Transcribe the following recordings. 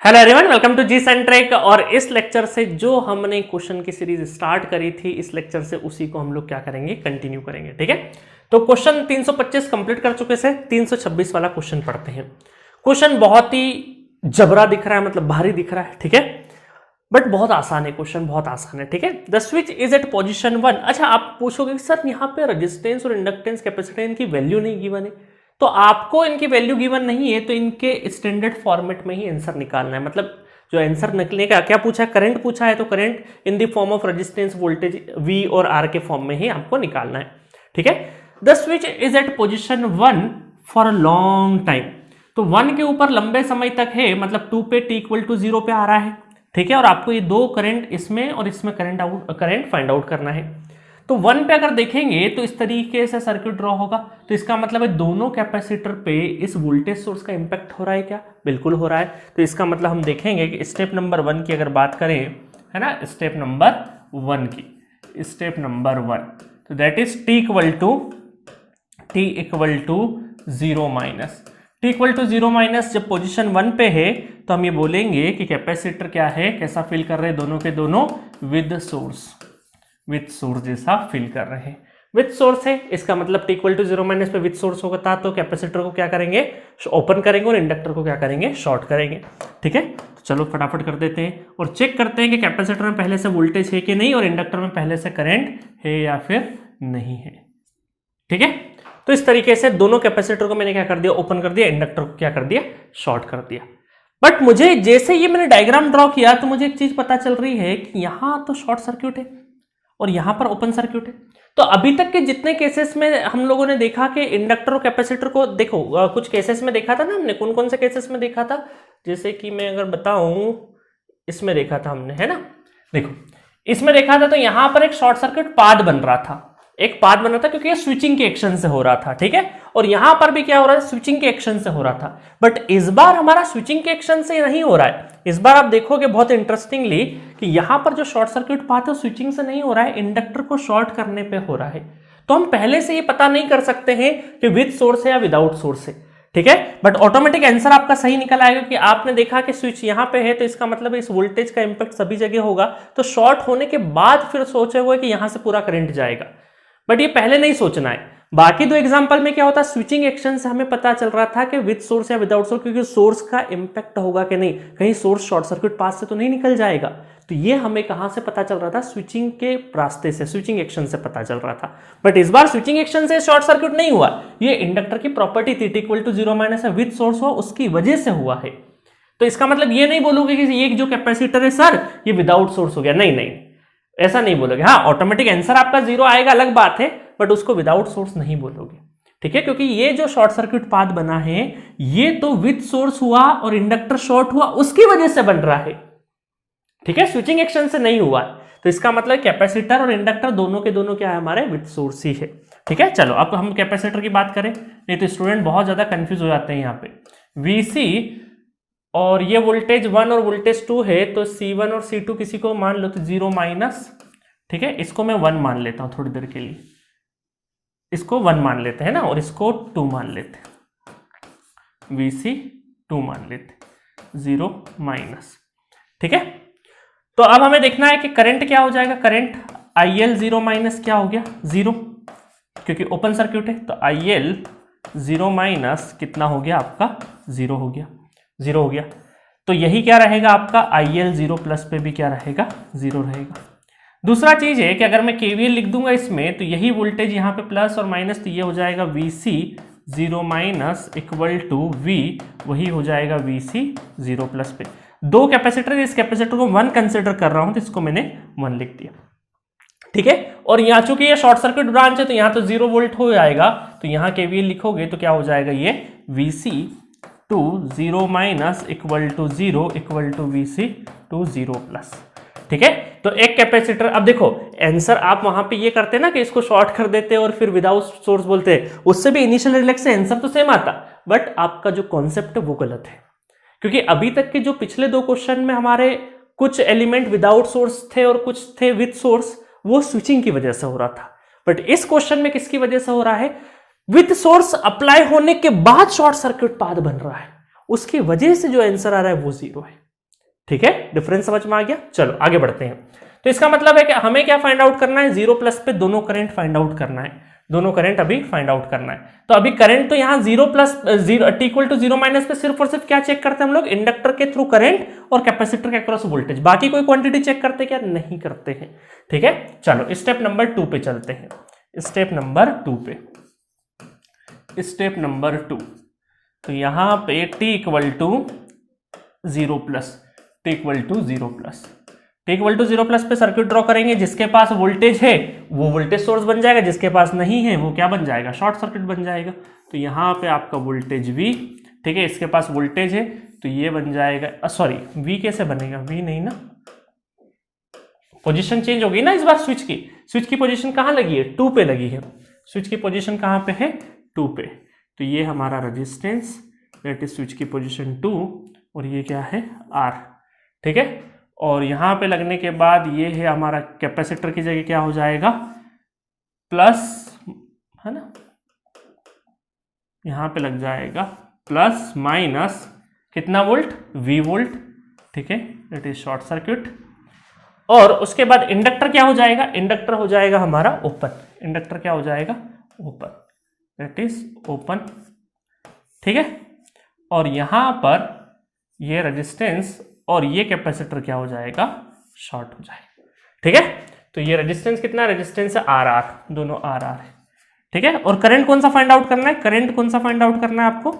Hello everyone, welcome to G centric. और इस lecture से जो हमने क्वेश्चन की सीरीज स्टार्ट करी थी, इस लेक्चर से उसी को हम लोग क्या करेंगे, कंटिन्यू करेंगे। ठीक है, तो क्वेश्चन 325 कंप्लीट कर चुके से 326 वाला क्वेश्चन पढ़ते हैं। क्वेश्चन बहुत ही जबरा दिख रहा है, मतलब भारी दिख रहा है, ठीक है, बट बहुत आसान है। क्वेश्चन बहुत आसान है, ठीक है। The switch is at position 1। अच्छा, आप पूछोगे सर यहाँ पे रेजिस्टेंस और इंडक्टेंस कैपेसिटेंस की वैल्यू नहीं गिवन है, तो आपको इनकी वैल्यू गिवन नहीं है तो इनके स्टैंडर्ड फॉर्मेट में ही आंसर निकालना है। मतलब जो आंसर निकलने का क्या पूछा है, करंट पूछा है, तो current in the form of resistance voltage V और R के फॉर्म में ही आपको निकालना है। ठीक है, the switch is at position 1 for a long time. तो 1 के ऊपर लंबे समय तक है, मतलब 2 पे t इक्वल टू 0 पे आ रहा है। ठीक है, और आपको ये दो करंट इसमें और इसमें करंट फाइंड आउट करना है। तो 1 पे अगर देखेंगे तो इस तरीके से सर्किट ड्रॉ होगा। तो इसका मतलब है दोनों कैपेसिटर पे इस वोल्टेज सोर्स का इंपैक्ट हो रहा है क्या? बिल्कुल हो रहा है। तो इसका मतलब हम देखेंगे कि स्टेप नंबर 1 की अगर बात करें, है ना, स्टेप नंबर 1 की, स्टेप नंबर 1, तो that is t equal to 0 minus, t equal to 0 minus. जब पोजीशन 1 पे है तो हम ये बोलेंगे कि कैपेसिटर क्या है, कैसा फील कर रहे हैं, दोनों के दोनों विद सोर्स जैसा फील कर रहे हैं। विद सोर्स है, इसका मतलब t इक्वल टू 0 माइनस पे विद सोर्स होगा, तो कैपेसिटर को क्या करेंगे, ओपन करेंगे, और इंडक्टर को क्या करेंगे, शॉर्ट करेंगे। ठीक है, तो चलो फटाफट कर देते हैं और चेक करते हैं कि कैपेसिटर में पहले से वोल्टेज है कि नहीं, और इंडक्टर में पहले से करंट है या फिर नहीं है। ठीक है, तो इस तरीके से दोनों कैपेसिटर को मैंने क्या कर दिया, ओपन कर दिया, इंडक्टर को क्या कर दिया, शॉर्ट कर दिया। बट मुझे जैसे ये मैंने डायग्राम ड्रॉ किया तो मुझे एक चीज पता चल रही है कि यहां तो शॉर्ट सर्क्यूट है और यहां पर ओपन सर्क्यूट है। तो अभी तक के जितने केसेस में हम लोगों ने देखा कि इंडक्टर और कैपेसिटर को देखो, कुछ केसेस में देखा था ना हमने, कौन कौन से केसेस में देखा था, जैसे कि मैं अगर बताऊं, इसमें देखा था हमने, है ना, देखो इसमें देखा था। तो यहां पर एक शॉर्ट सर्किट पाथ बन रहा था, एक पाथ बन रहा था, क्योंकि ये स्विचिंग के एक्शन से हो रहा था। ठीक है, और यहां पर भी क्या हो रहा है, स्विचिंग के एक्शन से हो रहा था। बट इस बार हमारा स्विचिंग के एक्शन से नहीं हो रहा है। इस बार आप देखोगे बहुत इंटरेस्टिंगली कि यहां पर जो शॉर्ट सर्किट पाथ है स्विचिंग से नहीं हो रहा है, इंडक्टर को शॉर्ट करने पे हो रहा है। तो हम पहले से ये पता नहीं कर सकते हैं कि विद सोर्स है या विदाउट सोर्स है। ठीक है, बट ऑटोमेटिक आंसर आपका सही निकल आएगा कि आपने देखा कि स्विच यहां पे है, तो इसका मतलब इस वोल्टेज का इंपैक्ट सभी जगह होगा। तो शॉर्ट होने के बाद फिर सोचे हुए कि यहां से पूरा करंट जाएगा, बट ये पहले नहीं सोचना है। बाकी दो एग्जांपल में क्या होता है, स्विचिंग एक्शन से हमें पता चल रहा था कि विद सोर्स या विदाउट सोर्स, क्योंकि सोर्स का इंपैक्ट होगा कि नहीं, कहीं सोर्स शॉर्ट सर्किट पाथ से तो नहीं निकल जाएगा। तो ये हमें कहां से पता चल रहा था, स्विचिंग के रास्ते से, स्विचिंग एक्शन से पता चल रहा था। बट इस बार स्विचिंग एक्शन से शॉर्ट सर्किट नहीं हुआ, ये इंडक्टर की प्रॉपर्टी थी, t equal to 0 minus with source हुआ, उसकी वजह से हुआ है। तो इसका मतलब ये नहीं बोलोगे कि ये जो कैपेसिटर है सर ये विदाउट सोर्स हो गया, नहीं नहीं, ऐसा नहीं बोलोगे। हाँ, ऑटोमेटिक आंसर आपका 0 आएगा, अलग बात है, बट उसको विदाउट सोर्स नहीं बोलोगे। ठीक है, क्योंकि ये जो शॉर्ट सर्किट पाथ बना है ये तो विद सोर्स हुआ और इंडक्टर शॉर्ट हुआ, उसकी वजह से बन रहा है। ठीक है, स्विचिंग एक्शन से नहीं हुआ। तो इसका मतलब कैपेसिटर और इंडक्टर दोनों के दोनों क्या है, हमारे विद सोर्स ही है। ठीक है, चलो अब हम कैपेसिटर की बात करें, नहीं तो स्टूडेंट बहुत ज्यादा कंफ्यूज हो जाते हैं यहाँ पे। VC और ये वोल्टेज 1 और वोल्टेज 2 है, तो C1 और C2 किसी को मान लो तो 0 माइनस। ठीक है, इसको मैं 1 मान लेता हूं थोड़ी देर के लिए, इसको 1 मान लेते हैं ना, और इसको 2 मान लेते हैं, VC 2 मान लेते हैं, 0 माइनस। ठीक है, तो अब हमें देखना है कि करंट क्या हो जाएगा, करंट IL 0 माइनस क्या हो गया, 0, क्योंकि ओपन सर्किट है। तो IL 0 माइनस कितना हो गया आपका, 0 हो गया, 0 हो गया। तो यही क्या रहेगा आपका, IL 0 प्लस पे भी क्या रहेगा, 0 रहेगा। दूसरा चीज है कि अगर मैं KVL लिख दूंगा इसमें, तो यही वोल्टेज यहाँ पे प्लस और माइनस, तो ये हो जाएगा VC 0 minus equal to V, वही हो जाएगा VC 0 प्लस पे। दो कैपेसिटर, इस कैपेसिटर को 1 कंसिडर कर रहा हूं तो इसको मैंने 1 लिख दिया। ठीक है, और यहाँ चूंकि ये शॉर्ट सर्किट ब्रांच है तो यहाँ तो 0 वोल्ट हो जाएगा, तो यहाँ KVL लिखोगे तो क्या हो जाएगा, ये VC 0 minus equal to 0 equal to VC 0 plus. ठीक है, तो एक कैपेसिटर, अब देखो आंसर आप वहां पे ये करते ना कि इसको शॉर्ट कर देते और फिर विदाउट सोर्स बोलते, उससे भी इनिशियल रिलेक्स से आंसर तो सेम आता, बट आपका जो कॉन्सेप्ट है वो गलत है। क्योंकि अभी तक के जो पिछले दो क्वेश्चन में हमारे कुछ एलिमेंट विदाउट सोर्स थे और कुछ थे विद सोर्स, वो स्विचिंग की वजह से हो रहा था। बट इस क्वेश्चन में किसकी वजह से हो रहा है, विद सोर्स अप्लाई होने के बाद शॉर्ट सर्किट पाथ बन रहा है, उसकी वजह से जो आंसर आ रहा है वो 0 है। ठीक है, डिफरेंस समझ में आ गया। चलो आगे बढ़ते हैं। तो इसका मतलब है कि हमें क्या फाइंड आउट करना है, 0 प्लस पे दोनों करंट फाइंड आउट करना है, दोनों करंट अभी फाइंड आउट करना है। तो अभी करंट तो यहाँ 0 plus 0 t equal to 0 minus पे सिर्फ और सिर्फ क्या चेक करते हैं हम लोग, इंडक्टर के थ्रू करंट और कैपेसिटर के अक्रॉस वोल्टेज, बाकी कोई क्वांटिटी चेक करते क्या, नहीं करते हैं। ठीक है, चलो स्टेप नंबर 2 पे चलते हैं। स्टेप नंबर 2 पे, स्टेप नंबर 2, तो यहां पे t equal to 0 plus, t equal to 0 plus, t equal to 0 plus पे सर्किट ड्रॉ करेंगे। जिसके पास वोल्टेज है वो वोल्टेज सोर्स बन जाएगा, जिसके पास नहीं है वो क्या बन जाएगा, शॉर्ट सर्किट बन जाएगा। तो यहाँ पे आपका वोल्टेज V, ठीक है, इसके पास वोल्टेज है तो ये बन जाएगा, सॉरी V कैसे बनेगा, V नहीं ना, पोजीशन चेंज हो गई ना इस बार स्विच की, स्विच की पोजीशन कहाँ लगी है, 2 पे लगी है, स्विच की पोजीशन कहाँ पे है, 2 पे। तो ये हमारा रेजिस्टेंस, दैट इज स्विच की पोजीशन 2, और ये क्या है R, ठीक है। और यहाँ पे लगने के बाद ये है हमारा कैपेसिटर की जगह क्या हो जाएगा, प्लस, है ना, यहाँ पे लग जाएगा प्लस माइनस कितना वोल्ट, V वोल्ट, ठीक है, दैट इज शॉर्ट सर्किट। और उसके बाद इंडक्टर क्या हो जाएगा, इंडक्टर हो जाएगा हमारा ओपन, इंडक्टर क्या हो जाएगा, ओपन, दैट इज ओपन, ठीक है। और यहां पर ये रेजिस्टेंस और ये कैपेसिटर क्या हो जाएगा, शॉर्ट हो जाएगा, ठीक है। तो ये रेजिस्टेंस कितना, रेजिस्टेंस है RR, दोनों RR है, ठीक है। और करंट कौन सा फाइंड आउट करना है, करंट कौन सा फाइंड आउट करना है आपको,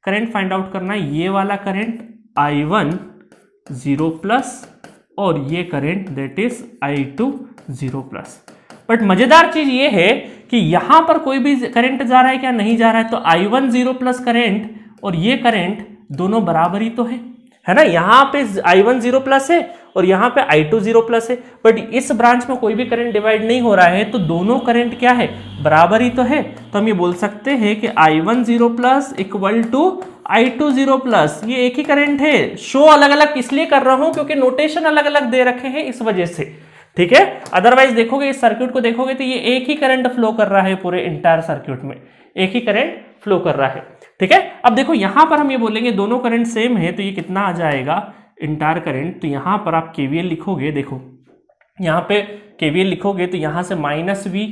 करंट फाइंड आउट करना है ये वाला करंट I1 0 प्लस, और ये current that is I2 0 plus. But मजेदार चीज ये है कि यहां पर कोई भी करंट जा रहा है क्या, नहीं जा रहा है। तो I1 0 प्लस करंट और ये करंट दोनों बराबर ही तो है ना, यहां पे I1 0 प्लस है और यहां पे I2 0 प्लस है, बट इस ब्रांच में कोई भी करंट डिवाइड नहीं हो रहा है, तो दोनों करंट क्या है, बराबर ही तो है। तो हम ये बोल सकते हैं कि I1 0 plus equal to I2 0 plus, ये एक ही करंट है। शो अलग अलग इसलिए कर रहा हूं क्योंकि नोटेशन अलग अलग दे रखे हैं इस वजह से, ठीक है। अदरवाइज देखोगे इस सर्किट को देखोगे तो ये एक ही करंट फ्लो कर रहा है, पूरे इंटायर सर्किट में एक ही करंट फ्लो कर रहा है, ठीक है। अब देखो यहां पर हम ये बोलेंगे दोनों करंट सेम है, तो ये कितना आ जाएगा इंटायर करंट। तो यहां पर आप KVL लिखोगे, देखो यहां पे KVL लिखोगे तो यहां से -V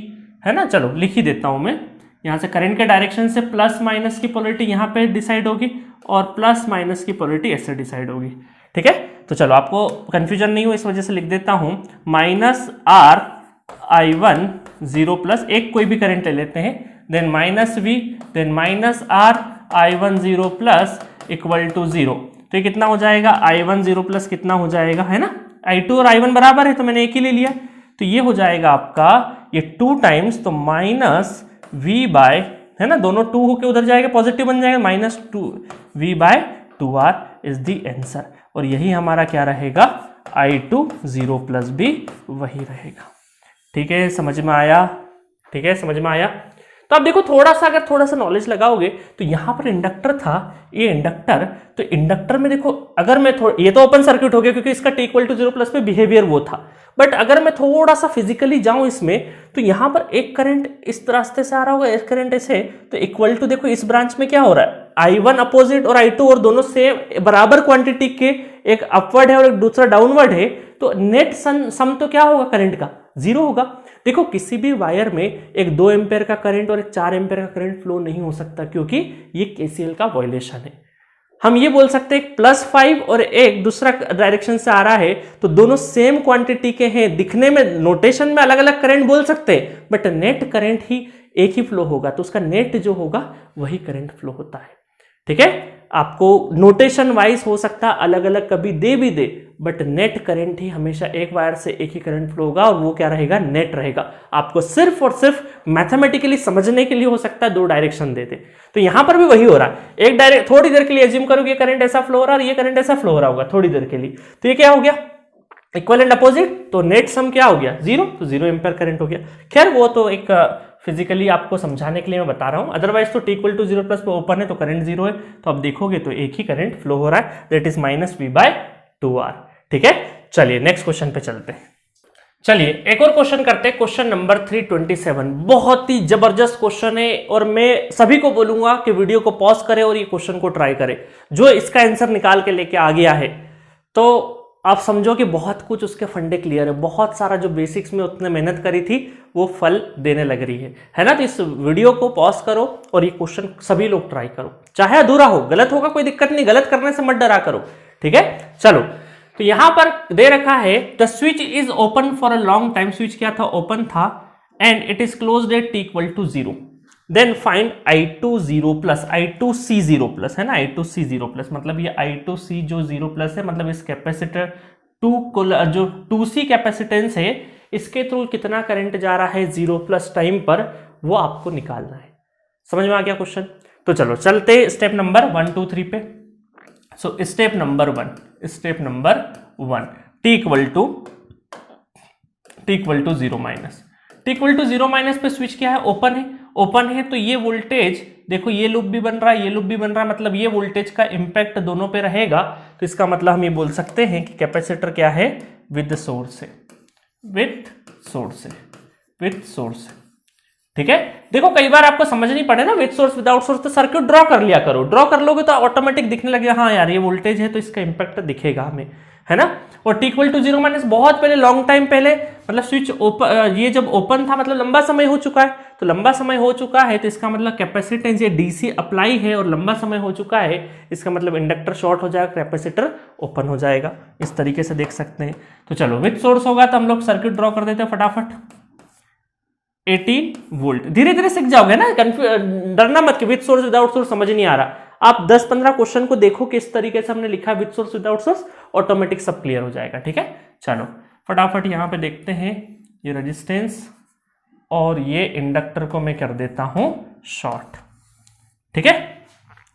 है ना, चलो लिख ही देता हूं मैं। यहां से करंट के डायरेक्शन से प्लस माइनस की पोलरिटी यहां पे डिसाइड होगी और प्लस माइनस की पोलरिटी ऐसे डिसाइड होगी, ठीक है। तो चलो आपको कंफ्यूजन नहीं हो इस वजह से लिख देता हूं, -R I1 0 प्लस, एक कोई भी करंट ले लेते हैं, then -V, then -R I1 0 plus equal to 0। तो ये कितना हो जाएगा, I1 0 प्लस कितना हो जाएगा, है ना, I2 और I1 बराबर है तो मैंने एक ही ले लिया। तो ये हो जाएगा आपका ये 2 टाइम्स, तो -V बाय, है ना, दोनों 2 होके उधर जाएगा, पॉजिटिव बन जाएगा, -2V bye 2R is the answer. और यही हमारा क्या रहेगा, I2 0 प्लस भी वही रहेगा, ठीक है। समझ में आया, ठीक है, समझ में आया। तो अब देखो थोड़ा सा, अगर थोड़ा सा नॉलेज लगाओगे तो यहां पर इंडक्टर था, ये इंडक्टर, तो इंडक्टर में देखो अगर मैं ये तो ओपन सर्किट हो गया क्योंकि इसका t इक्वल टू 0 प्लस पे बिहेवियर वो था, बट अगर मैं थोड़ा सा फिजिकली जाऊं इसमें, तो यहां पर एक करंट इस रास्ते से आ रहा होगा, एक करंट ऐसे, तो इक्वल टू देखो इस ब्रांच में क्या हो रहा है, I1 अपोजिट और I2 और दोनों सेम बराबर क्वांटिटी के, एक अपवर्ड है और एक दूसरा डाउनवर्ड है, तो नेट सम तो क्या होगा करंट का, 0 होगा। देखो किसी भी वायर में एक 2 एम्पेयर का करंट और एक 4 एम्पेयर का करंट फ्लो नहीं हो सकता क्योंकि ये KCL का वायलेशन है। हम ये बोल सकते हैं +5 और एक दूसरा डायरेक्शन से आ रहा है, तो दोनों सेम क्वांटिटी के हैं, दिखने में नोटेशन में अलग अलग करंट बोल सकते हैं, बट नेट करंट ही एक ही फ्लो होगा, तो उसका नेट जो होगा वही करंट फ्लो होता है, ठीक है। आपको नोटेशन वाइज हो सकता है अलग अलग कभी दे भी दे, बट नेट करंट ही हमेशा एक वायर से एक ही करंट फ्लो होगा और वो क्या रहेगा, नेट रहेगा। आपको सिर्फ और सिर्फ मैथमेटिकली समझने के लिए हो सकता है 2 डायरेक्शन दे दे, तो यहां पर भी वही हो रहा है। एक डायरेक्ट थोड़ी देर के लिए एज्यूम करो कि करंट ऐसा फ्लो हो रहा है और ये करंट ऐसा फ्लो हो रहा होगा थोड़ी देर के लिए, तो ये क्या हो गया, इक्वल एंड अपोजिट, तो नेट सम क्या हो गया, 0, तो 0 एम्पेयर करंट हो गया। खैर वो तो एक फिजिकली आपको समझाने के लिए मैं बता रहा हूं, अदरवाइज तो t इक्वल टू 0 प्लस पे ओपन है तो करंट 0 है, तो अब देखोगे तो एक ही करंट फ्लो हो रहा है, that is -V bye 2R, ठीक है। चलिए नेक्स्ट क्वेश्चन पे चलते हैं। चलिए एक और क्वेश्चन करते हैं, क्वेश्चन नंबर 327। बहुत ही जबरदस्त क्वेश्चन है और मैं सभी को बोलूंगा कि वीडियो को पॉज करें और ये क्वेश्चन को ट्राई करें। जो इसका आंसर निकाल के लेके आ गया है तो आप समझो कि बहुत कुछ उसके फंडे क्लियर है, बहुत सारा जो बेसिक्स में उतने मेहनत करी थी वो फल देने लग रही है ना। तो इस वीडियो को पॉज करो और ये क्वेश्चन सभी लोग ट्राई करो, चाहे अधूरा हो, गलत होगा कोई दिक्कत नहीं, गलत करने से मत डरा करो, ठीक है। चलो, तो यहां पर दे रखा है the switch is open for a long time, switch क्या था, ओपन था, and it is closed at t=0, then find I20 plus I2C0 plus, है ना, I2C0 प्लस, मतलब ये I2C जो 0 प्लस है, मतलब इस कैपेसिटर जो 2C कैपेसिटेंस है इसके थ्रू कितना करंट जा रहा है 0 प्लस टाइम पर, वो आपको निकालना है। समझ में आ गया क्वेश्चन? तो चलो चलते स्टेप नंबर 1 2 3 पे। So step number 1 t equal to 0 minus, t equal to 0 minus पे स्विच क्या है, ओपन है, तो ये वोल्टेज देखो, ये लूप भी बन रहा है, ये लूप भी बन रहा है, मतलब ये वोल्टेज का इंपैक्ट दोनों पे रहेगा। तो इसका मतलब हम ये बोल सकते हैं कि कैपेसिटर क्या है, विद सोर्स है, ठीक है। देखो कई बार आपको समझ नहीं पड़े ना, विद सोर्स विदाउट सोर्स, तो सर्किट ड्रॉ कर लिया करो, ड्रॉ कर लोगे तो ऑटोमेटिक दिखने लगेगा, हाँ यार ये वोल्टेज है तो इसका इंपैक्ट दिखेगा हमें, है ना। और t इक्वल टू 0 माइनस बहुत पहले, लॉन्ग टाइम पहले, मतलब स्विच ओपन, ये जब ओपन था मतलब लंबा समय हो चुका है, तो लंबा समय हो चुका है तो इसका मतलब कैपेसिटेंस ये डीसी अप्लाई है और लंबा समय हो चुका है, इसका मतलब इंडक्टर शॉर्ट हो जाएगा, कैपेसिटर ओपन हो जाएगा, इस तरीके से देख सकते हैं। तो चलो विद सोर्स होगा तो हम लोग सर्किट ड्रॉ कर देते हैं फटाफट। 18 वोल्ट, धीरे धीरे सीख जाओगे ना, डरना मत कि विद सोर्स विदाउट सोर्स समझ नहीं आ रहा, आप 10-15 क्वेश्चन को देखो किस तरीके से हमने लिखा with source without source, automatic सब क्लियर हो जाएगा, ठीक है। चलो फटाफट यहां पे देखते हैं, ये रेजिस्टेंस और ये इंडक्टर को मैं कर देता हूं शॉर्ट, ठीक है।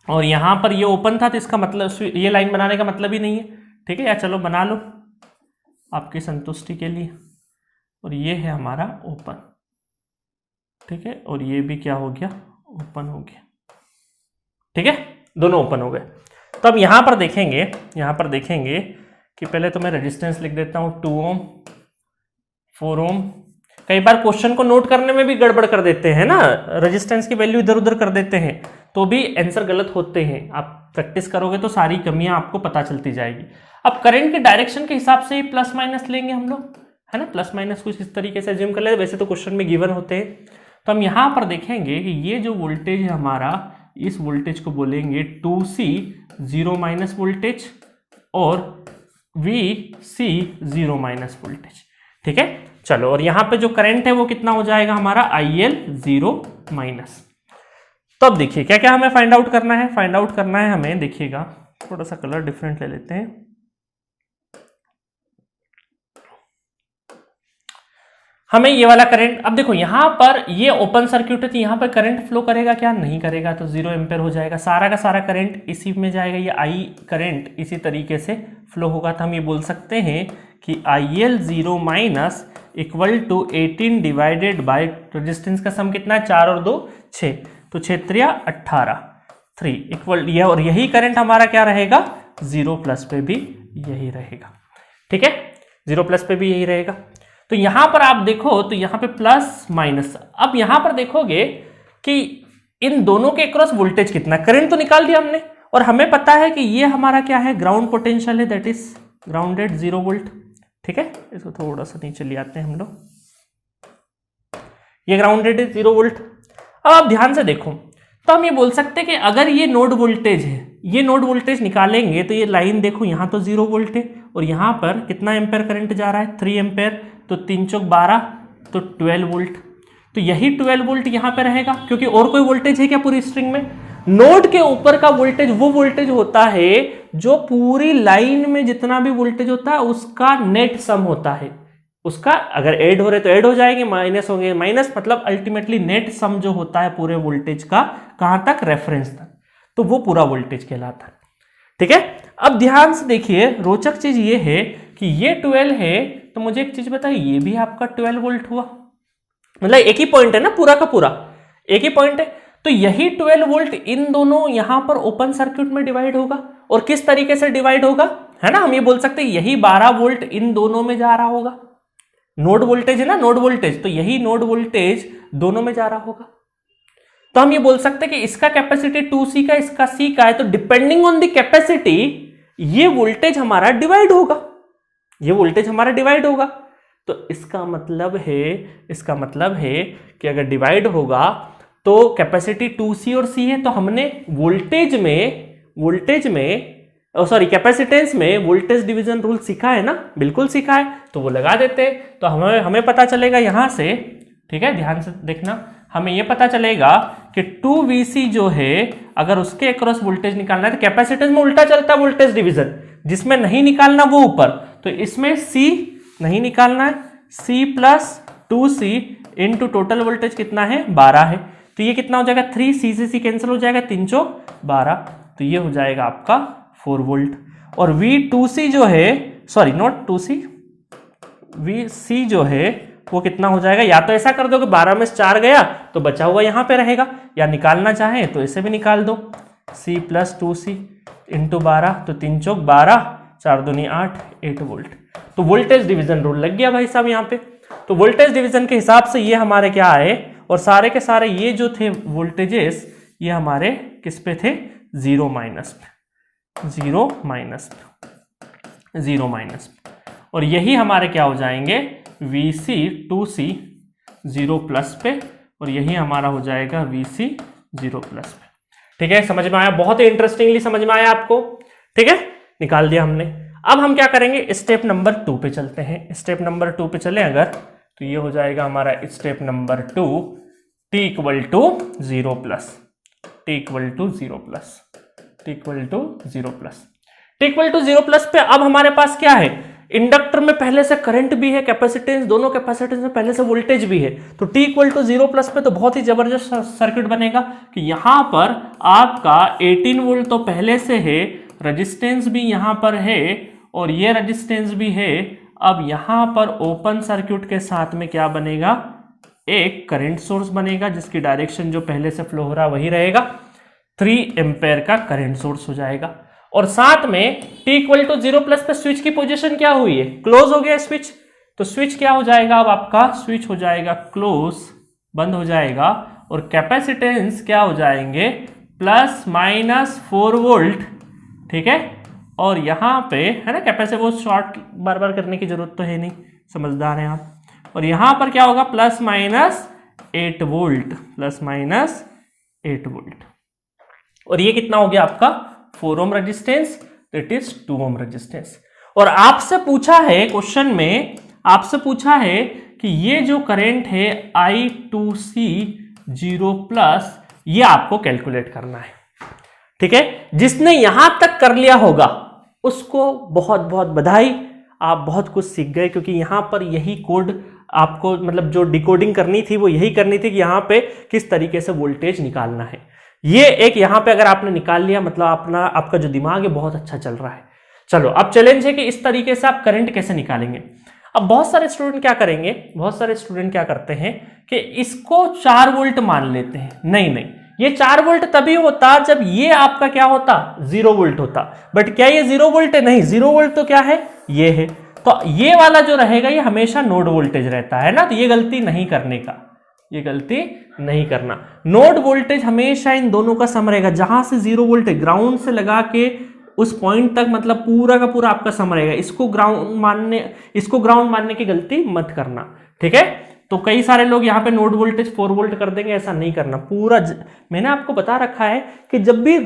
और यहां पर ये ओपन था तो इसका मतलब ये लाइन बनाने का मतलब ही नहीं है, ठीक है, या चलो बना लो आपकी संतुष्टि के लिए। और ये है हमारा ओपन, ठीक है, और ये भी क्या हो गया, ओपन हो गया, ठीक है, दोनों ओपन हो गए। तो अब यहां पर देखेंगे कि पहले तो मैं रेजिस्टेंस लिख देता हूं 2 ओम 4 ओम। कई बार क्वेश्चन को नोट करने में भी गड़बड़ कर देते हैं ना, रेजिस्टेंस की वैल्यू इधर उधर कर देते हैं तो भी आंसर गलत होते हैं। आप प्रैक्टिस करोगे तो सारी कमियां आपको पता चलती जाएगी। अब करंट के डायरेक्शन के हिसाब से ही प्लस माइनस लेंगे हम लोग, है ना, प्लस माइनस कुछ इस तरीके से अज्यूम कर ले, वैसे तो क्वेश्चन में गिवन होते हैं। तो हम यहां पर देखेंगे कि ये जो वोल्टेज है हमारा, इस वोल्टेज को बोलेंगे 2C 0 माइनस वोल्टेज और VC 0 माइनस वोल्टेज, ठीक है। चलो, और यहां पे जो करंट है वो कितना हो जाएगा हमारा IL 0 माइनस। तो अब देखिए क्या क्या हमें फाइंड आउट करना है, हमें देखिएगा, थोड़ा सा कलर डिफरेंट ले लेते हैं। हमें ये वाला करंट, अब देखो यहां पर ये ओपन सर्किट है तो यहां पर करंट फ्लो करेगा क्या, नहीं करेगा, तो 0 एम्पेयर हो जाएगा, सारा का सारा करंट इसी में जाएगा, ये I करंट इसी तरीके से फ्लो होगा। तो हम ये बोल सकते हैं कि IL 0 minus equal to 18 divided by resistance का सम कितना है, 4 और 2 6, तो 6 3 18 3 इक्वल, यह और यही करंट हमारा क्या रहेगा, 0 प्लस पे भी यही रहेगा, ठीक है, 0 प्लस पे भी यही रहेगा। तो यहां पर आप देखो तो यहां पे प्लस माइनस, अब यहां पर देखोगे कि इन दोनों के क्रॉस वोल्टेज कितना, करंट तो निकाल दिया हमने, और हमें पता है कि ये हमारा क्या है, ग्राउंड पोटेंशियल है, दैट इज ग्राउंडेड 0 वोल्ट, ठीक है। इसको थोड़ा सा नीचे ले आते हैं हम लोग, ये ग्राउंडेड है 0 वोल्ट। अब आप ध्यान से देखो तो हम ये बोल सकते हैं कि अगर ये नोड वोल्टेज है, ये नोड वोल्टेज निकालेंगे तो ये लाइन देखो यहां तो 0 वोल्ट है और यहां पर कितना एम्पेयर करंट जा रहा है, 3 एम्पेयर, तो 3 चौक 12, तो 12 वोल्ट, तो यही 12 वोल्ट यहां पे रहेगा, क्योंकि और कोई वोल्टेज है क्या पूरी स्ट्रिंग में। नोड के ऊपर का वोल्टेज वो वोल्टेज होता है जो पूरी लाइन में जितना भी वोल्टेज होता है उसका नेट सम होता है, उसका अगर ऐड हो रहे तो ऐड हो जाएंगे, माइनस होंगे माइनस, मतलब अल्टीमेटली नेट सम जो होता है पूरे वोल्टेज का, कहां तक, रेफरेंस तक, तो वो पूरा वोल्टेज कहलाता है, ठीक है। अब ध्यान से देखिए, रोचक चीज ये है कि ये 12 है, तो मुझे एक चीज बताइए, ये भी आपका 12 वोल्ट हुआ, मतलब एक ही पॉइंट है ना, पूरा का पूरा एक ही पॉइंट है, तो यही 12 वोल्ट इन दोनों यहां पर ओपन सर्किट में डिवाइड होगा, और किस तरीके से डिवाइड होगा, है ना, हम ये बोल सकते हैं यही 12 वोल्ट इन दोनों में जा रहा होगा, नोड वोल्टेज है ना, नोड वोल्टेज, तो यही नोड वोल्टेज दोनों में जा रहा होगा। तो हम ये बोल सकते हैं कि इसका कैपेसिटी 2C का, इसका C का है, तो डिपेंडिंग ऑन द कैपेसिटी ये वोल्टेज हमारा डिवाइड होगा, ये वोल्टेज हमारा डिवाइड होगा। तो इसका मतलब है कि अगर डिवाइड होगा तो कैपेसिटी 2C और C है, तो हमने कैपेसिटेंस में वोल्टेज डिवीजन रूल सीखा है ना, बिल्कुल सीखा है, तो वो लगा देते हैं। तो हमें पता चलेगा यहां से, ठीक है, ध्यान से देखना, हमें ये पता चलेगा कि 2VC जो है अगर उसके अक्रॉस वोल्टेज निकालना है तो कैपेसिटेंस में उल्टा चलता है वोल्टेज डिवीजन, जिसमें नहीं निकालना वो ऊपर, तो इसमें C नहीं निकालना है, C plus 2C into total voltage कितना है 12 है, तो ये कितना हो जाएगा 3C से C कैंसिल हो जाएगा, 3 चौक 12, तो ये हो जाएगा आपका 4 वोल्ट। और V2C जो है, सॉरी नॉट 2C, VC जो है वो कितना हो जाएगा, या तो ऐसा कर दो कि 12 में से 4 गया तो बचा हुआ यहां पे रहेगा, या निकालना चाहे तो इसे भी निकाल दो, C प्लस 2C इंटू 12, तो 3 चौक 12, 4 दूनी 8, 8 वोल्ट। तो वोल्टेज डिवीजन रूल लग गया भाई साहब यहाँ पे। तो वोल्टेज डिवीजन के हिसाब से ये हमारे क्या आए, और सारे के सारे ये जो थे वोल्टेजेस ये हमारे किस पे थे, 0 माइनस पे, 0 माइनस, और यही हमारे क्या हो जाएंगे VC 2C 0 प्लस पे, और यही हमारा हो जाएगा VC 0 प्लस पे। ठीक है, समझ में आया, बहुत ही इंटरेस्टिंगली समझ में आया आपको, ठीक है, निकाल दिया हमने। अब हम क्या करेंगे, स्टेप नंबर 2 पे चलते हैं। स्टेप नंबर 2 पे चले अगर, तो ये हो जाएगा हमारा step number 2, T equal to 0 plus, T equal to 0 plus, T equal to 0 plus, T equal to 0 plus पे अब हमारे पास क्या है, इंडक्टर में पहले से करंट भी है, कैपेसिटेंस, दोनों कैपेसिटेंस में पहले से वोल्टेज भी है, तो T इक्वल टू 0 प्लस पे तो बहुत ही जबरदस्त सर्किट बनेगा कि यहां पर आपका 18 वोल्ट तो पहले से है, रेजिस्टेंस भी यहां पर है और ये रेजिस्टेंस भी है। अब यहां पर ओपन सर्किट के साथ में क्या बनेगा, एक करंट सोर्स बनेगा जिसकी डायरेक्शन जो पहले से फ्लो हो रहा वही रहेगा, 3 एम्पेयर का करंट सोर्स हो जाएगा। और साथ में T इक्वल टू 0 प्लस पे स्विच की पोजीशन क्या हुई है, क्लोज हो गया स्विच, तो स्विच क्या हो जाएगा, अब आपका स्विच हो जाएगा क्लोज, बंद हो जाएगा, और कैपेसिटेंस क्या हो जाएंगे प्लस माइनस 4 वोल्ट, ठीक है। और यहाँ पे है ना कैपेसिटर, वो शॉर्ट बार बार करने की जरूरत तो है नहीं, समझदार हैं आप। और यहाँ पर क्या होगा plus minus 8 volt, plus minus 8 volt. और ये कितना हो गया आपका 4 ohm resistance, that is 2 ohm resistance. और आपसे पूछा है क्वेश्चन में, आपसे पूछा है कि ये जो करंट है I2C 0 प्लस, ये आपको कैलकुलेट करना है, ठीक है। जिसने यहां तक कर लिया होगा उसको बहुत बहुत बधाई, आप बहुत कुछ सीख गए, क्योंकि यहां पर यही कोड आपको, मतलब जो डिकोडिंग करनी थी वो यही करनी थी कि यहां पे किस तरीके से वोल्टेज निकालना है। ये एक यहां पे अगर आपने निकाल लिया, मतलब आपका जो दिमाग है बहुत अच्छा चल रहा है। चलो अब चैलेंज है कि इस तरीके से आप करंट कैसे निकालेंगे। अब बहुत सारे स्टूडेंट क्या करेंगे, बहुत सारे स्टूडेंट क्या करते हैं कि इसको 4 वोल्ट मान लेते हैं। नहीं, ये 4 वोल्ट तभी होता जब ये आपका क्या होता 0 वोल्ट होता, बट क्या ये 0 वोल्ट है, नहीं, 0 वोल्ट तो क्या है, ये है, तो ये वाला जो रहेगा ये हमेशा नोड वोल्टेज रहता है ना, तो ये गलती नहीं करने का, ये गलती नहीं करना। नोड वोल्टेज हमेशा इन दोनों का सम रहेगा, जहां से 0 वोल्ट है ग्राउंड से लगा के उस पॉइंट तक, मतलब पूरा का पूरा आपका सम रहेगा। इसको ग्राउंड मानने की गलती मत करना, ठीक है। तो कई सारे लोग यहाँ पे नोड वोल्टेज 4 वोल्ट कर देंगे, ऐसा नहीं करना। पूरा मैंने आपको बता रखा है कि जब भी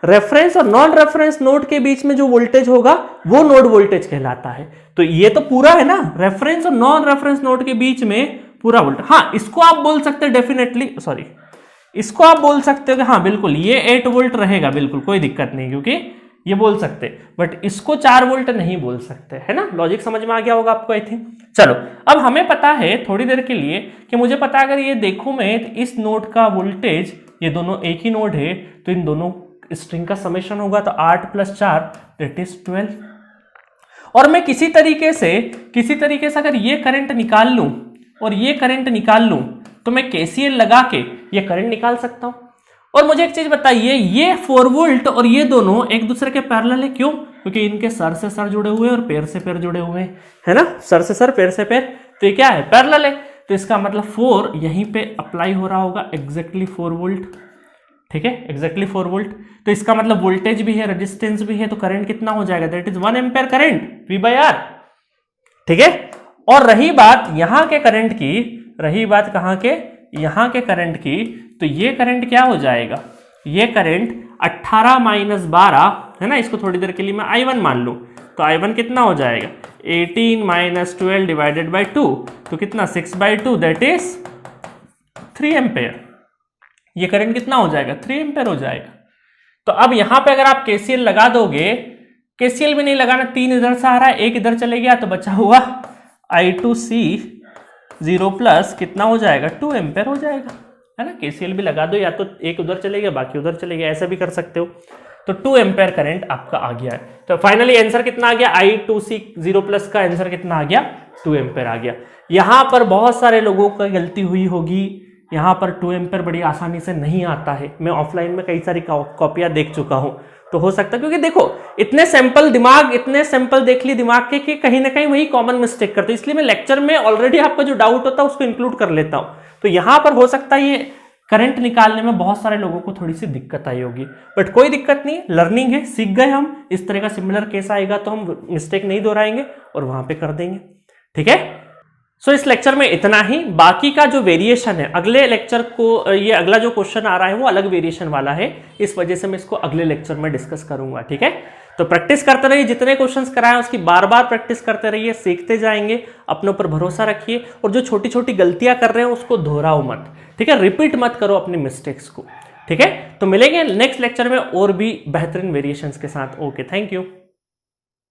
रेफरेंस और नॉन रेफरेंस नोड के बीच में जो वोल्टेज होगा वो नोड वोल्टेज कहलाता है। तो ये तो पूरा है ना, रेफरेंस और नॉन रेफरेंस नोड के बीच में पूरा वोल्टेज। हाँ, इसको आप बोल सकते हैं डेफिनेटली, सॉरी, इसको आप बोल सकते हो कि हाँ बिल्कुल ये 8 वोल्ट रहेगा, बिल्कुल कोई दिक्कत नहीं, क्योंकि ये बोल सकते, बट इसको 4 वोल्ट नहीं बोल सकते, है ना। लॉजिक समझ में आ गया होगा आपको आई थिंक। चलो अब हमें पता है थोड़ी देर के लिए कि मुझे पता है अगर ये देखूं मैं तो इस नोड का वोल्टेज, ये दोनों एक ही नोड है, तो इन दोनों स्ट्रिंग का समेशन होगा, तो 8 + 4 दैट इज 12। और मैं किसी तरीके से अगर ये करंट निकाल लूं और ये करंट निकाल लूं तो मैं KCL लगा के ये करंट निकाल सकता हूं। और मुझे एक चीज बताइए, ये 4 वोल्ट और ये दोनों एक दूसरे के पैरेलल है, क्यों? क्योंकि इनके सर से सर जुड़े हुए हैं और पैर से पैर जुड़े हुए हैं, है ना, सर से सर पैर से पैर, तो ये क्या है, पैरेलल है। तो इसका मतलब 4 यहीं पे अप्लाई हो रहा होगा, एग्जैक्टली 4 वोल्ट, ठीक है, एग्जैक्टली 4 वोल्ट। तो इसका मतलब वोल्टेज भी है, रेजिस्टेंस भी है, तो करंट कितना हो जाएगा, that is 1 ampere current V by R. ठीक है, और रही बात यहां के करंट की, रही बात कहां के, यहां के करंट की, तो ये करंट क्या हो जाएगा, ये करंट 18 माइनस 12 है ना, इसको थोड़ी देर के लिए मैं I1 मान लूं, तो I1 कितना हो जाएगा 18 माइनस 12 डिवाइडेड बाई 2, तो कितना 6/2 दैट इज 3 एम्पेयर। ये करंट कितना हो जाएगा 3 एम्पेयर हो जाएगा। तो अब यहां पे अगर आप KCL लगा दोगे, KCL भी नहीं लगाना, 3 इधर से आ रहा है, 1 इधर चले गया, तो बचा हुआ I2C 0 प्लस कितना हो जाएगा 2 एम्पेयर हो जाएगा, है ना। KCL भी लगा दो, या तो 1 उधर चले गया बाकी उधर चले गया, ऐसा भी कर सकते हो। तो 2 एम्पेयर करंट आपका आ गया है। तो फाइनली आंसर कितना आ गया, I2C 0 प्लस का आंसर कितना आ गया 2 एम्पेयर आ गया। यहां पर बहुत सारे लोगों का गलती हुई होगी, यहां पर 2 एम्पेयर बड़ी आसानी से नहीं आता है। मैं ऑफलाइन में कई सारी कॉपियां देख चुका हूं, तो हो सकता है, क्योंकि देखो इतने सैंपल दिमाग, इतने सैंपल देख ली दिमाग के कि कहीं ना कहीं वही कॉमन मिस्टेक करते, इसलिए मैं लेक्चर में ऑलरेडी आपका जो डाउट होता है उसको इंक्लूड कर लेता हूं। तो यहां पर हो सकता है ये करंट निकालने में बहुत सारे लोगों को थोड़ी सी दिक्कत आई होगी, बट कोई दिक्कत नहीं, लर्निंग है, सीख गए हम। इस तरह का सिमिलर केस आएगा तो हम मिस्टेक नहीं दोहराएंगे और वहां पे कर देंगे। ठीक है, सो इस लेक्चर में इतना ही। बाकी का जो वेरिएशन है अगले लेक्चर को, ये अगला जो क्वेश्चन आ रहा है वो अलग वेरिएशन वाला है, इस वजह से मैं इसको अगले लेक्चर में डिस्कस करूंगा। ठीक है, तो प्रैक्टिस करते रहिए, जितने क्वेश्चंस कराए उसकी बार बार प्रैक्टिस करते रहिए, सीखते जाएंगे, अपने ऊपर भरोसा रखिए, और जो छोटी छोटी गलतियां कर रहे हैं उसको दोहराओ मत। ठीक है, रिपीट मत करो अपनी मिस्टेक्स को। ठीक है, तो मिलेंगे नेक्स्ट लेक्चर में और भी बेहतरीन वेरिएशंस के साथ। Okay, thank you.